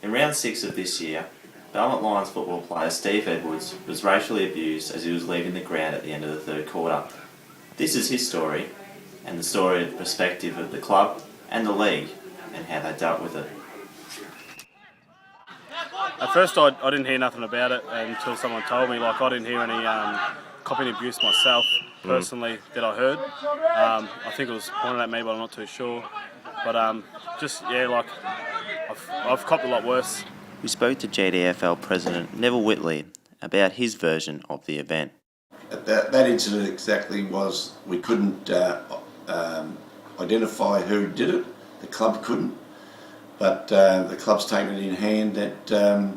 In round 6 of this year, Belmont Lions football player Steve Edwards was racially abused as he was leaving the ground at the end of the third quarter. This is his story, and the story and perspective of the club and the league, and how they dealt with it. At first I didn't hear nothing about it until someone told me. I didn't hear any copying abuse myself personally that I heard. I think it was pointed at me, but I'm not too sure. But I've copped a lot worse. We spoke to GDFL President Neville Whitley about his version of the event. That incident exactly was, we couldn't identify who did it. The club couldn't, but the club's taken it in hand that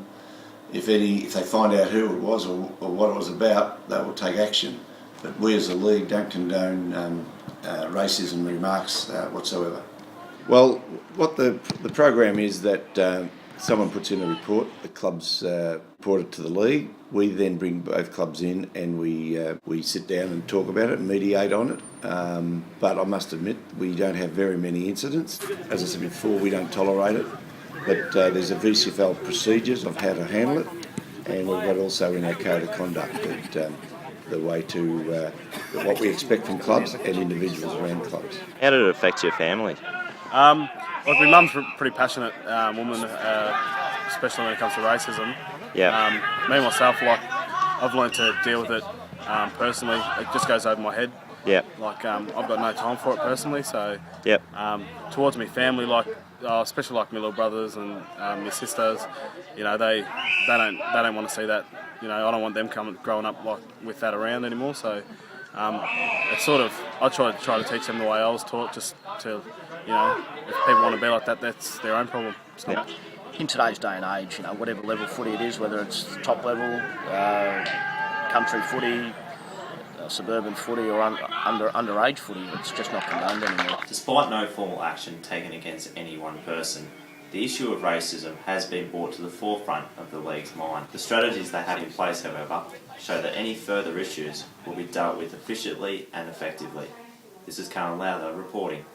if they find out who it was or what it was about, they will take action. But we as a league don't condone racism remarks whatsoever. Well, what the program is that someone puts in a report, the clubs report it to the league. We then bring both clubs in and we sit down and talk about it and mediate on it. But I must admit, we don't have very many incidents. As I said before, we don't tolerate it. But there's a VCFL procedures of how to handle it, and we've got also in our code of conduct that the way to what we expect from clubs and individuals around clubs. How did it affect your family? My mum's a pretty passionate woman, especially when it comes to racism. Yeah. Me myself, I've learned to deal with it personally. It just goes over my head. Yeah. I've got no time for it personally. So. Yep. Towards my family, especially my little brothers and my sisters, they don't want to see that. I don't want them growing up with that around anymore. So it's sort of, I try to teach them the way I was taught, just to, if people want to be like that, that's their own problem. It's not. In today's day and age, whatever level footy it is, whether it's top level, country footy, suburban footy, or underage footy, it's just not condoned anymore. Despite no formal action taken against any one person, the issue of racism has been brought to the forefront of the league's mind. The strategies they have in place, however, show that any further issues will be dealt with efficiently and effectively. This is Callen Lowther reporting.